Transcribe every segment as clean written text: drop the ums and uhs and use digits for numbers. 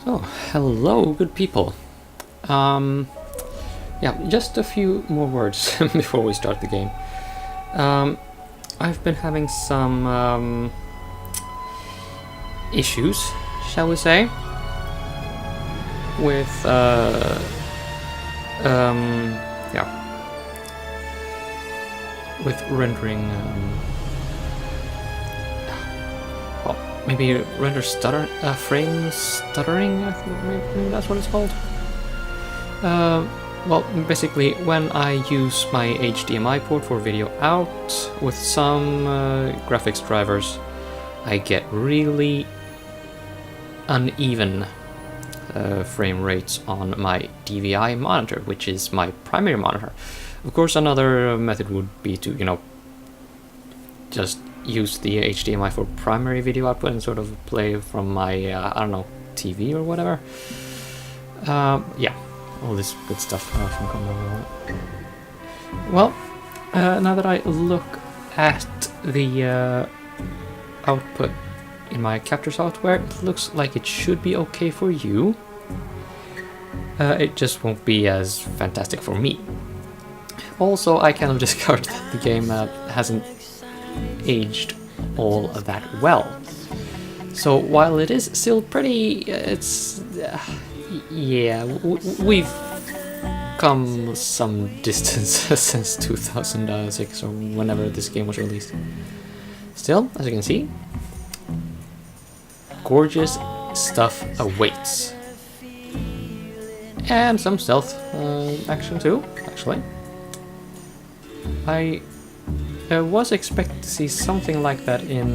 So, hello, good people. Yeah, just a few more words before we start the game. I've been having some issues, shall we say, with yeah, with rendering. Well, maybe render frame stuttering. I think maybe that's what it's called. Well, basically, when I use my HDMI port for video out with some graphics drivers, I get really uneven frame rates on my DVI monitor, which is my primary monitor. Of course, another method would be to, just use the HDMI for primary video output and sort of play from my, I don't know, TV or whatever. Yeah. All this good stuff from Combo. Well, now that I look at the output in my capture software, it looks like it should be okay for you. It just won't be as fantastic for me. Also, I kind of discovered that the game hasn't aged all that well. So while it is still pretty, it's... yeah, we've come some distance since 2006 or whenever this game was released. Still, as you can see, gorgeous stuff awaits. And some stealth action too, actually. I was expecting to see something like that in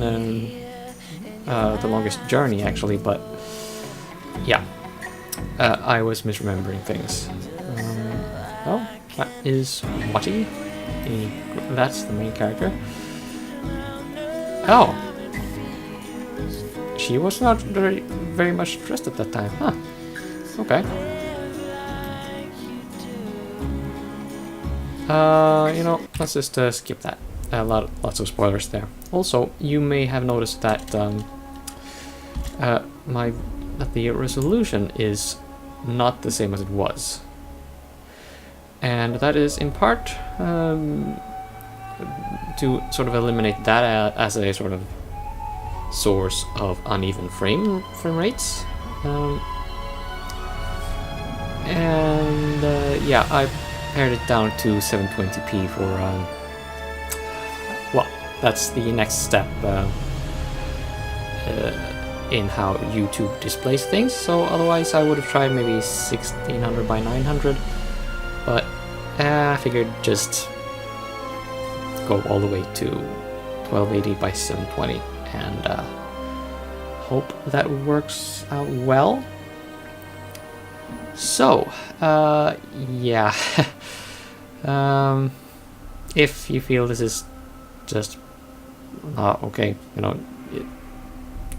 The Longest Journey, actually, but yeah. I was misremembering things. Oh, that is Watty. That's the main character. Oh! She was not very much stressed at that time, huh? Okay. Let's just skip that. Lots of spoilers there. Also, you may have noticed that the resolution is not the same as it was, and that is in part to sort of eliminate that as a sort of source of uneven frame rates, and yeah, I pared it down to 720p for well, that's the next step in how YouTube displays things. So otherwise I would have tried maybe 1600 by 900, but I figured just go all the way to 1280 by 720 and hope that works out well. So yeah, if you feel this is just not okay,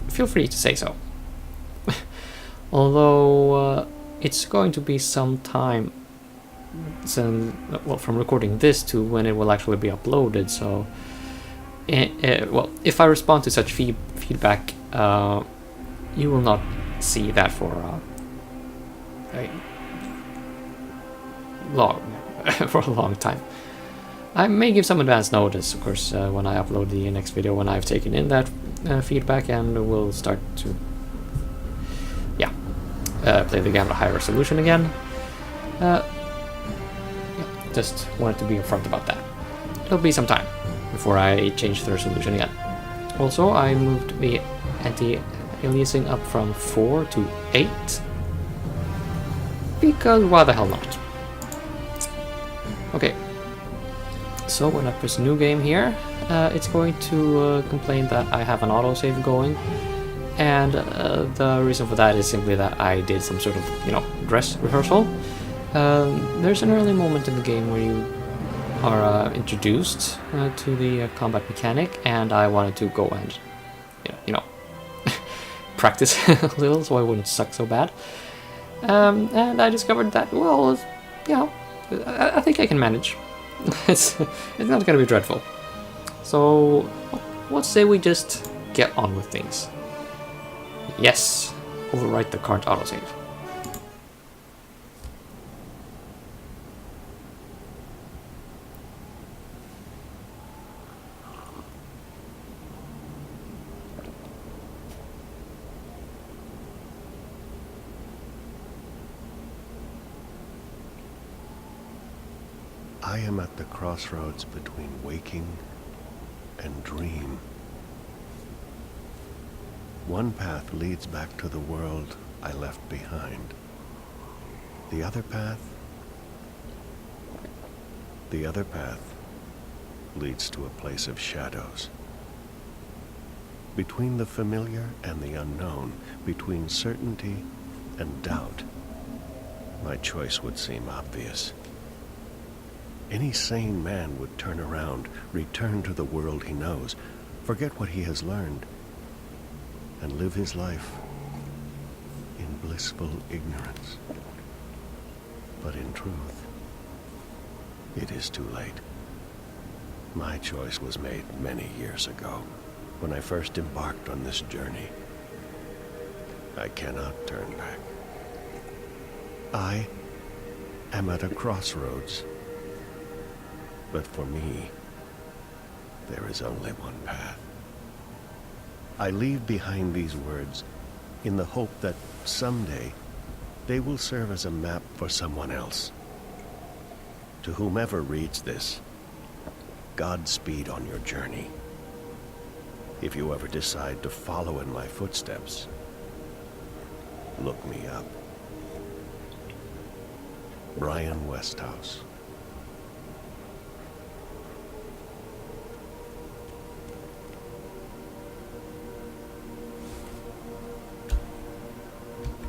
feel free to say so. Although it's going to be some time from recording this to when it will actually be uploaded, so well, if I respond to such feedback, you will not see that for a long time. I may give some advance notice, of course, when I upload the next video, when I've taken in that feedback, and we'll start to, yeah, play the game at a higher resolution again. Yeah, just wanted to be upfront about that. It'll be some time before I change the resolution again. Also, I moved the anti-aliasing up from 4 to 8, because why the hell not? Okay. So when I press new game here, it's going to complain that I have an autosave going, and the reason for that is simply that I did some sort of, dress rehearsal. There's an early moment in the game where you are introduced to the combat mechanic, and I wanted to go and, practice a little so I wouldn't suck so bad. And I discovered that, well, I think I can manage. It's not gonna be dreadful. So, let's say we just get on with things. Yes, overwrite the current autosave. I am at the crossroads between waking and dream. One path leads back to the world I left behind. The other path leads to a place of shadows. Between the familiar and the unknown, between certainty and doubt, my choice would seem obvious. Any sane man would turn around, return to the world he knows, forget what he has learned, and live his life in blissful ignorance. But in truth, it is too late. My choice was made many years ago, when I first embarked on this journey. I cannot turn back. I am at a crossroads. But for me, there is only one path. I leave behind these words in the hope that someday they will serve as a map for someone else. To whomever reads this, Godspeed on your journey. If you ever decide to follow in my footsteps, look me up. Brian Westhouse.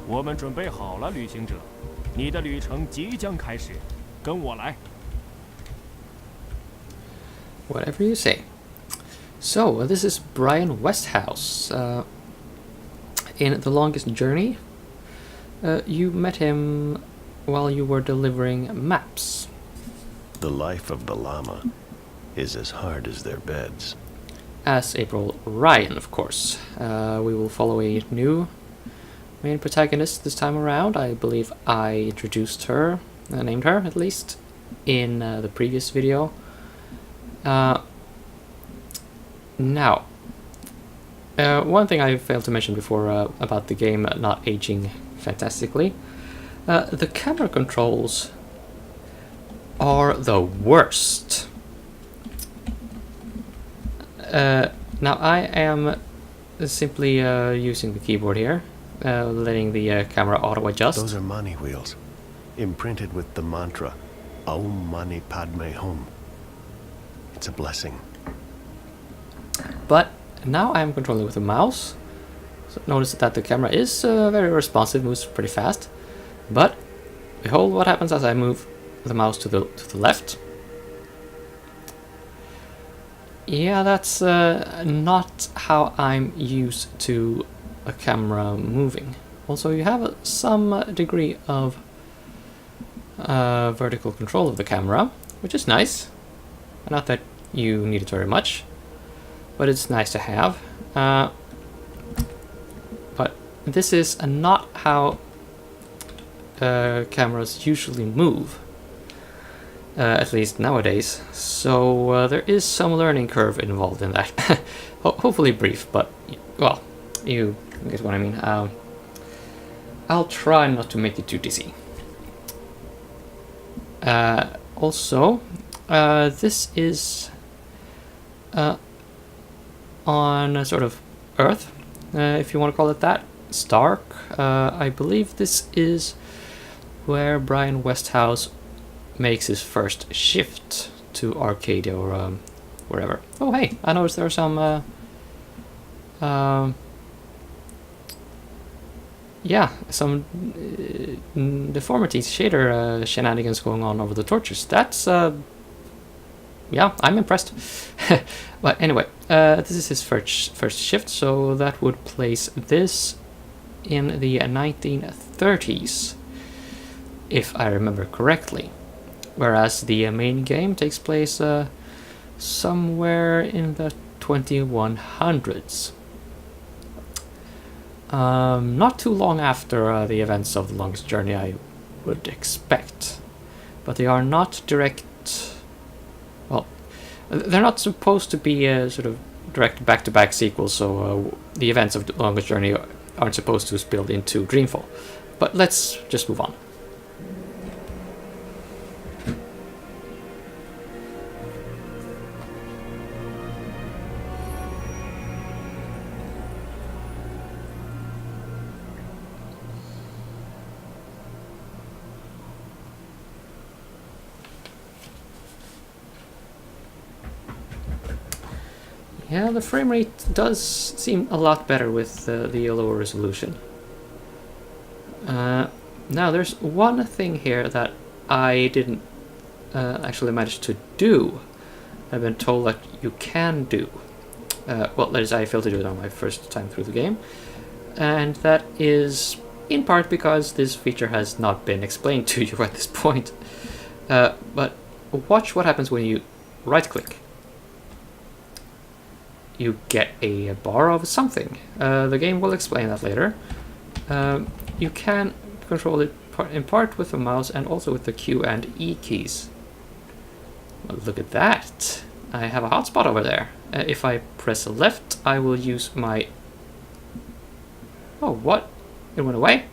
我们准备好了，旅行者，你的旅程即将开始，跟我来。Whatever you say. So, this is Brian Westhouse. In The Longest Journey, you met him while you were delivering maps. The life of the llama is as hard as their beds. As April Ryan, of course. We will follow a new main protagonist this time around. I believe I introduced her, named her at least, in the previous video. Now, one thing I failed to mention before about the game not aging fantastically, the camera controls are the worst. Now I am simply using the keyboard here, letting the camera auto-adjust. Those are money wheels, imprinted with the mantra, Om Mani Padme Hum. It's a blessing. But now I'm controlling with the mouse. So notice that the camera is very responsive, moves pretty fast. But behold what happens as I move the mouse to the left. Yeah, that's not how I'm used to a camera moving. Also, you have some degree of vertical control of the camera, which is nice. Not that you need it very much, but it's nice to have. But this is not how cameras usually move, at least nowadays. So there is some learning curve involved in that. Hopefully brief, but well, you get what I mean. I'll try not to make it too dizzy. Also, this is on sort of Earth, if you want to call it that. Stark. I believe this is where Brian Westhouse makes his first shift to Arcadia or wherever. Oh hey, I noticed there are some yeah, some deformities, shader shenanigans going on over the torches. That's yeah, I'm impressed. But anyway, this is his first shift, so that would place this in the 1930s, if I remember correctly. Whereas the main game takes place somewhere in the 2100s. Not too long after the events of The Longest Journey, I would expect. But they are not direct... Well, they're not supposed to be sort of direct back-to-back sequels, so the events of The Longest Journey aren't supposed to spill into Dreamfall. But let's just move on. Yeah, the frame rate does seem a lot better with the lower resolution. Now, there's one thing here that I didn't actually manage to do. I've been told that you can do. Well, that is, I failed to do it on my first time through the game. And that is in part because this feature has not been explained to you at this point. But watch what happens when you right-click. You get a bar of something. The game will explain that later. You can control it in part with the mouse and also with the Q and E keys. Well, look at that. I have a hotspot over there. If I press left, I will use my... Oh, what? It went away?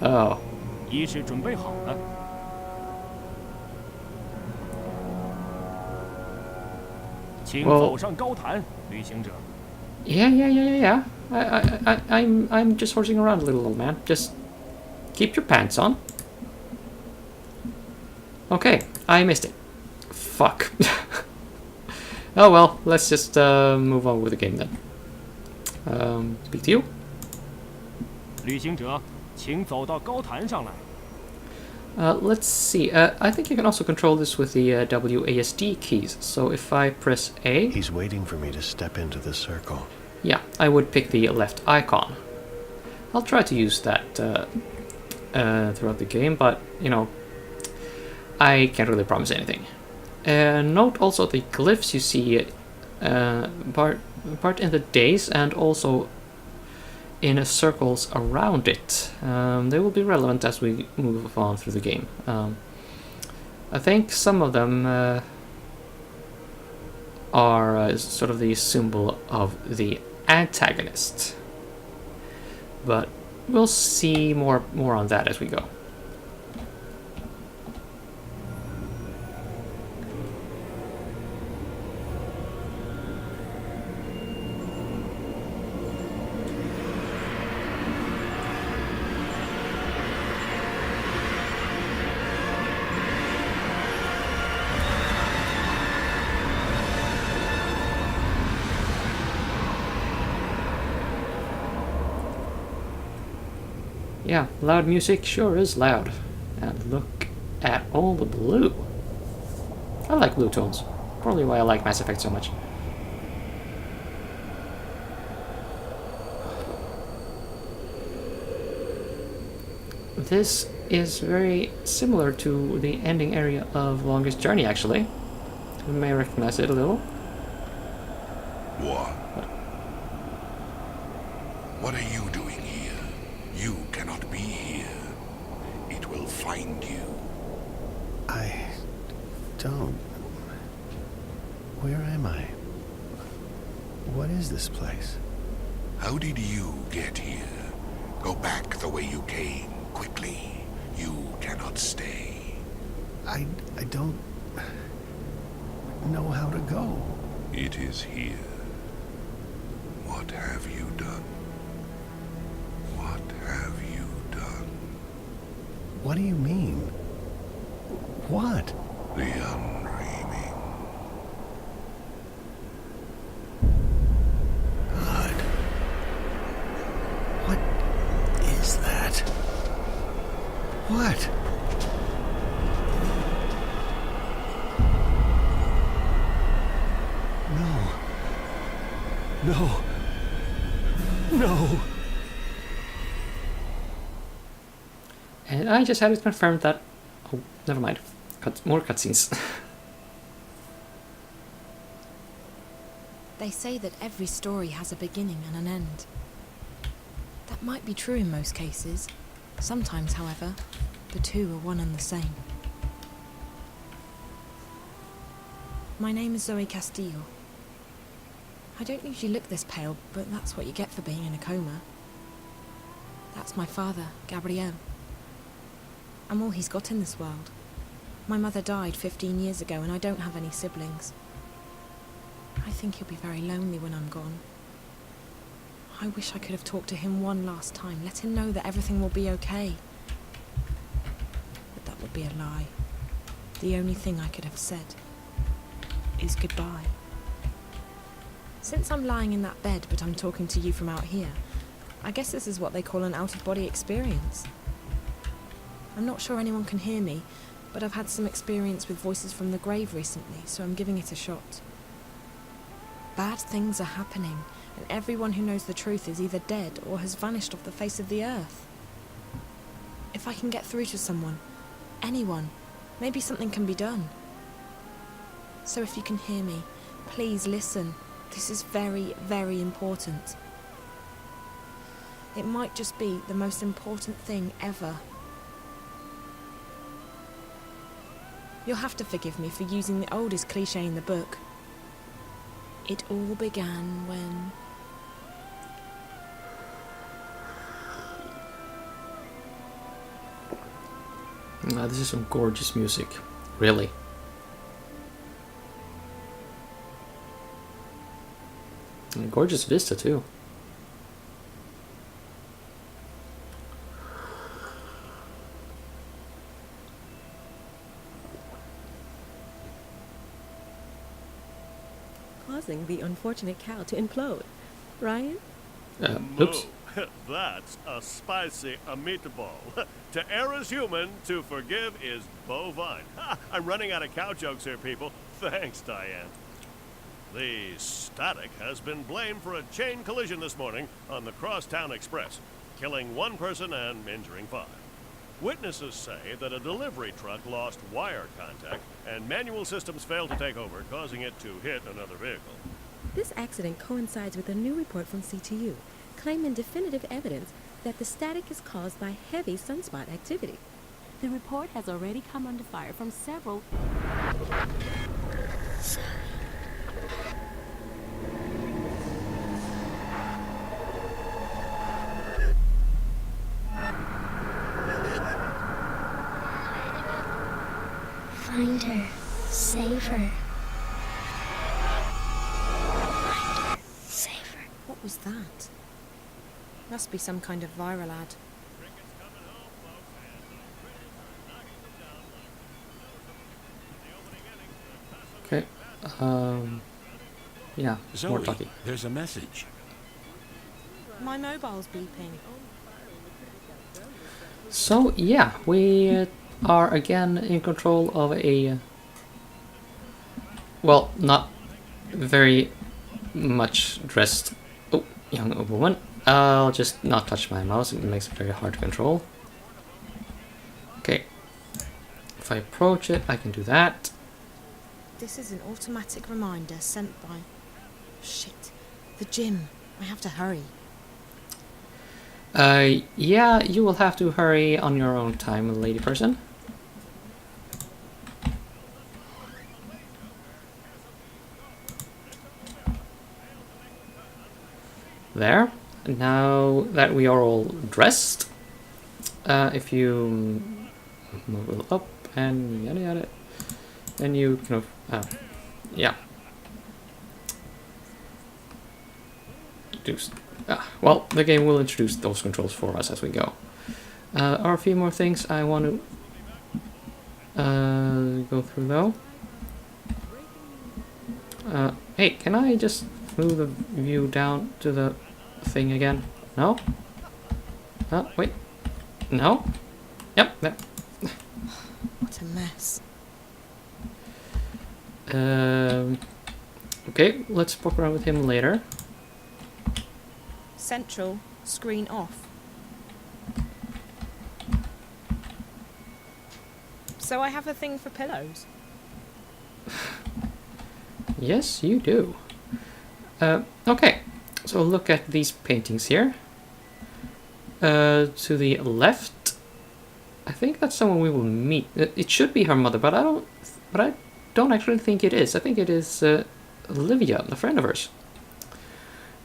Oh. 仪式准备好了。 请走上高坛，旅行者。 Yeah. I'm just horsing around a little, old man. Just keep your pants on. Okay, I missed it. Fuck. Oh well, let's just move on with the game then. Speak to you. 旅行者，请走到高坛上来。 Let's see. I think you can also control this with the WASD keys. So if I press A... He's waiting for me to step into the circle. Yeah, I would pick the left icon. I'll try to use that throughout the game, but, you know, I can't really promise anything. Note also the glyphs you see part in the days and also in circles around it. They will be relevant as we move on through the game. I think some of them are sort of the symbol of the antagonist, but we'll see more on that as we go. Yeah, loud music sure is loud. And look at all the blue. I like blue tones. Probably why I like Mass Effect so much. This is very similar to the ending area of Longest Journey, actually. You may recognize it a little. What? What are you doing here? You cannot be here. It will find you. I don't... Where am I? What is this place? How did you get here? Go back the way you came, quickly. You cannot stay. I don't... know how to go. It is here. What have you done? What have you done? What do you mean? What? The Undreaming. God. What is that? What? No. No. No. And I just had it confirmed that... Oh, never mind. More cutscenes. They say that every story has a beginning and an end. That might be true in most cases. Sometimes, however, the two are one and the same. My name is Zoe Castillo. I don't usually look this pale, but that's what you get for being in a coma. That's my father, Gabriel. I'm all he's got in this world. My mother died 15 years ago and I don't have any siblings. I think he'll be very lonely when I'm gone. I wish I could have talked to him one last time, let him know that everything will be okay. But that would be a lie. The only thing I could have said is goodbye. Since I'm lying in that bed but I'm talking to you from out here, I guess this is what they call an out-of-body experience. I'm not sure anyone can hear me, but I've had some experience with voices from the grave recently, so I'm giving it a shot. Bad things are happening, and everyone who knows the truth is either dead or has vanished off the face of the earth. If I can get through to someone, anyone, maybe something can be done. So if you can hear me, please listen. This is very, very important. It might just be the most important thing ever. You'll have to forgive me for using the oldest cliché in the book. It all began when... This is some gorgeous music, really. And gorgeous vista too. Causing the unfortunate cow to implode. Ryan? Oops. That's a spicy meatball. To err is human, to forgive is bovine. I'm running out of cow jokes here, people. Thanks, Diane. The Static has been blamed for a chain collision this morning on the Crosstown Express, killing one person and injuring 5. Witnesses say that a delivery truck lost wire contact and manual systems failed to take over, causing it to hit another vehicle. This accident coincides with a new report from CTU, claiming definitive evidence that the static is caused by heavy sunspot activity. The report has already come under fire from several... Find her. Save her. Find her. Save her. What was that? Must be some kind of viral ad. Okay. Yeah, more Zoe, talking. there's a message. My mobile's beeping. So yeah, we are again in control of a well, not very much dressed young woman. I'll just not touch my mouse, it makes it very hard to control. Okay, if I approach it, I can do that. This is an automatic reminder sent by... Shit. The gym. I have to hurry. Yeah, you will have to hurry on your own time, lady person. There. Now that we are all dressed, if you move it up and yada yada, then you kind of, yeah. Well, the game will introduce those controls for us as we go. Are a few more things I want to go through though. Hey, can I just move the view down to the thing again? No? Wait. No? Yep, there. What a mess. Okay, let's poke around with him later. Central. Screen off. So I have a thing for pillows. Yes, you do. Okay, so look at these paintings here. To the left, I think that's someone we will meet. It should be her mother, but I don't actually think it is. I think it is Olivia, a friend of hers.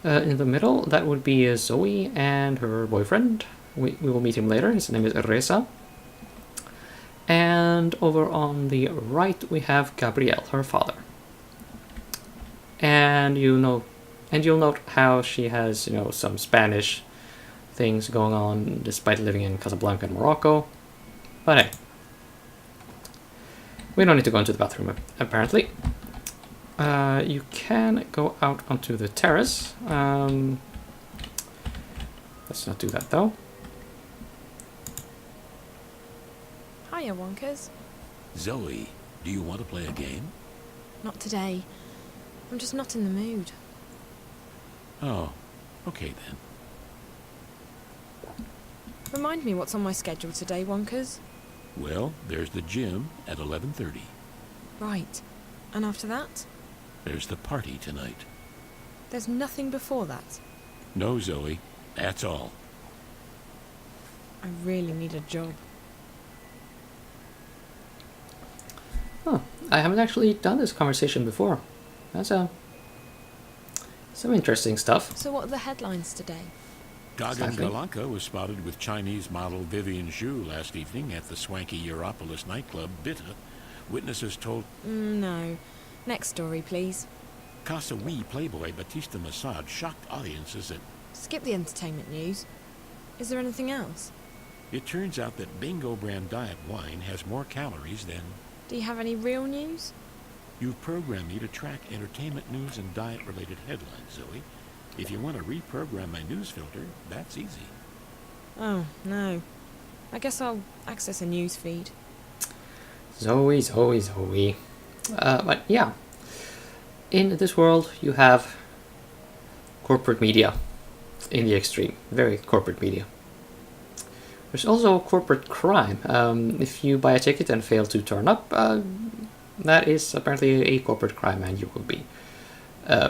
In the middle, that would be Zoe and her boyfriend. We will meet him later. His name is Reza. And over on the right, we have Gabriel, her father. And you'll note how she has, some Spanish things going on despite living in Casablanca and Morocco. But hey, we don't need to go into the bathroom, apparently. You can go out onto the terrace. Let's not do that, though. Hiya, Wonkers. Zoe, do you want to play a game? Not today. I'm just not in the mood. Oh, okay then. Remind me what's on my schedule today, Wonkers. Well, there's the gym at 11:30. Right. And after that? There's the party tonight. There's nothing before that. No, Zoe, that's all. I really need a job. Oh, I haven't actually done this conversation before. That's some interesting stuff. So what are the headlines today? Gagan Exactly. Galanka was spotted with Chinese model Vivian Zhu last evening at the swanky Europolis nightclub Bitta. Witnesses told No. Next story, please. Kasawi playboy Batista Massad shocked audiences at... Skip the entertainment news. Is there anything else? It turns out that Bingo brand diet wine has more calories than... Do you have any real news? You've programmed me to track entertainment news and diet-related headlines, Zoe. If you want to reprogram my news filter, that's easy. Oh, no. I guess I'll access a news feed. Zoe. But yeah, in this world you have corporate media in the extreme, very corporate media. There's also corporate crime. If you buy a ticket and fail to turn up, that is apparently a corporate crime and you will be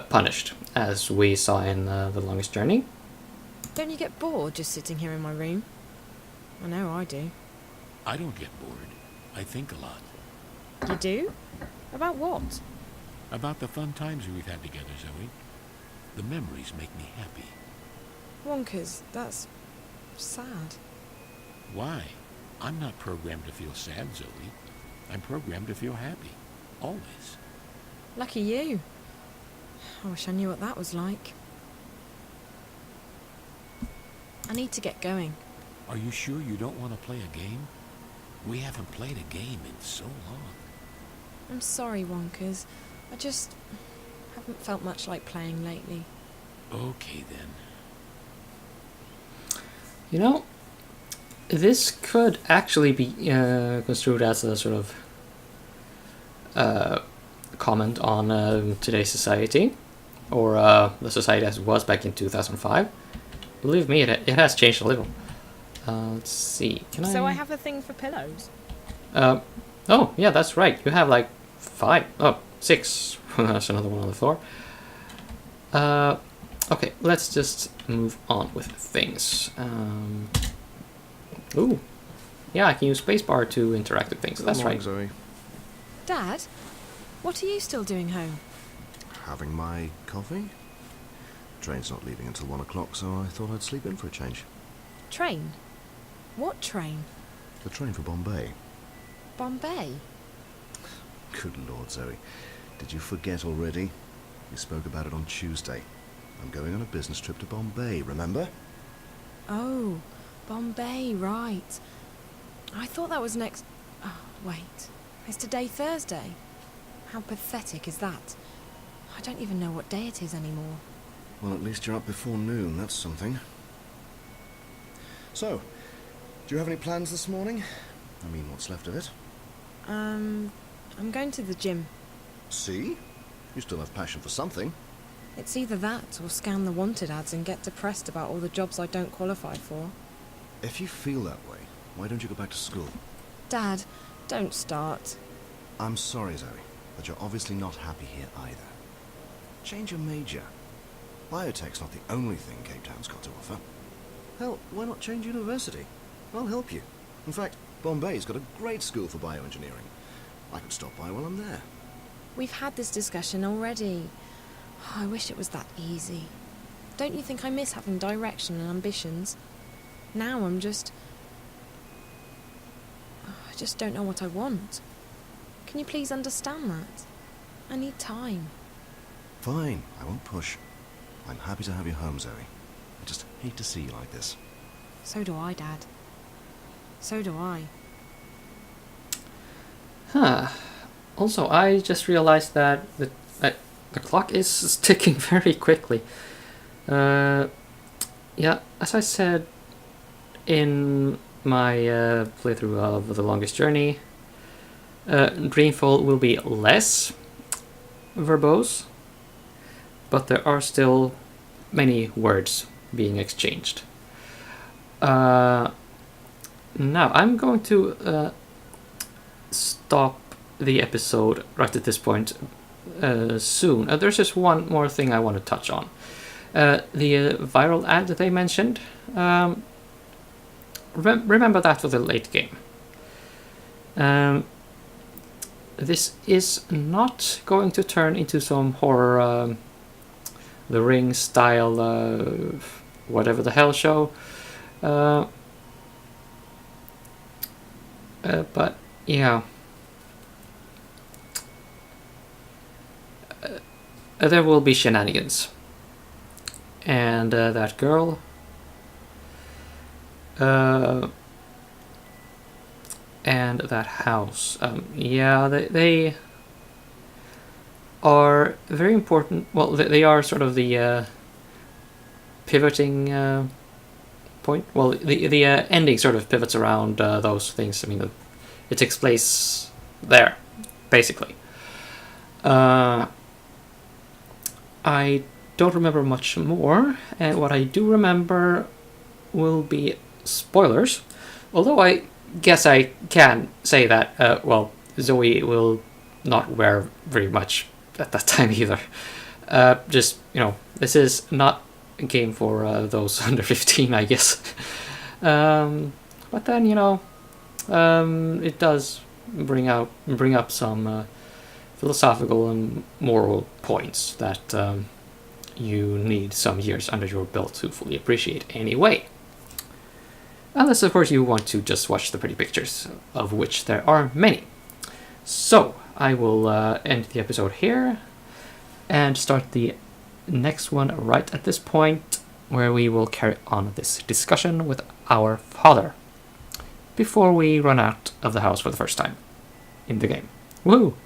punished, as we saw in The Longest Journey. Don't you get bored just sitting here in my room? I know I do. I don't get bored. I think a lot. You do? About what? About the fun times we've had together, Zoe. The memories make me happy. Wonkers, that's sad. Why? I'm not programmed to feel sad, Zoe. I'm programmed to feel happy. Always. Lucky you. I wish I knew what that was like. I need to get going. Are you sure you don't want to play a game? We haven't played a game in so long. I'm sorry, Wonkers. I just haven't felt much like playing lately. Okay, then. This could actually be construed as a sort of comment on today's society, or the society as it was back in 2005. Believe me, it has changed a little. Let's see. So I have a thing for pillows? Oh, yeah, that's right. You have like 6. That's another one on the floor. Okay, let's just move on with things. Ooh. Yeah, I can use spacebar to interact with things. That's right. Zoe. Dad, what are you still doing home? Having my coffee? Train's not leaving until 1 o'clock, so I thought I'd sleep in for a change. Train? What train? The train for Bombay. Bombay? Good Lord, Zoe. Did you forget already? We spoke about it on Tuesday. I'm going on a business trip to Bombay, remember? Oh, Bombay, right. I thought that was next... Oh, wait. It's today Thursday. How pathetic is that? I don't even know what day it is anymore. Well, at least you're up before noon, that's something. So, do you have any plans this morning? I mean, what's left of it? I'm going to the gym. See? You still have passion for something. It's either that or scan the wanted ads and get depressed about all the jobs I don't qualify for. If you feel that way, why don't you go back to school? Dad, don't start. I'm sorry, Zoe, but you're obviously not happy here either. Change your major. Biotech's not the only thing Cape Town's got to offer. Hell, why not change university? I'll help you. In fact, Bombay's got a great school for bioengineering. I could stop by while I'm there. We've had this discussion already. I wish it was that easy. Don't you think I miss having direction and ambitions? Now I just don't know what I want. Can you please understand that? I need time. Fine, I won't push. I'm happy to have you home, Zoe. I just hate to see you like this. So do I, Dad. So do I. Huh. Also, I just realized that the clock is ticking very quickly. Yeah, as I said in my playthrough of The Longest Journey, Dreamfall will be less verbose, but there are still many words being exchanged. Now, I'm going to stop the episode right at this point soon. There's just one more thing I want to touch on. The viral ad that they mentioned. Remember that for the late game. This is not going to turn into some horror The Ring style whatever the hell show. But yeah. There will be shenanigans. And that girl and that house. Yeah, they are very important. Well, they are sort of the pivoting point. Well, the ending sort of pivots around those things. I mean, it takes place there, basically. I don't remember much more, and what I do remember will be spoilers. Although I guess I can say that, well, Zoe will not wear very much at that time either. Just, this is not a game for those under 15, I guess. But then, it does bring up some philosophical and moral points that you need some years under your belt to fully appreciate anyway. Unless, of course, you want to just watch the pretty pictures, of which there are many. So, I will end the episode here and start the next one right at this point, where we will carry on this discussion with our father before we run out of the house for the first time in the game. Woo!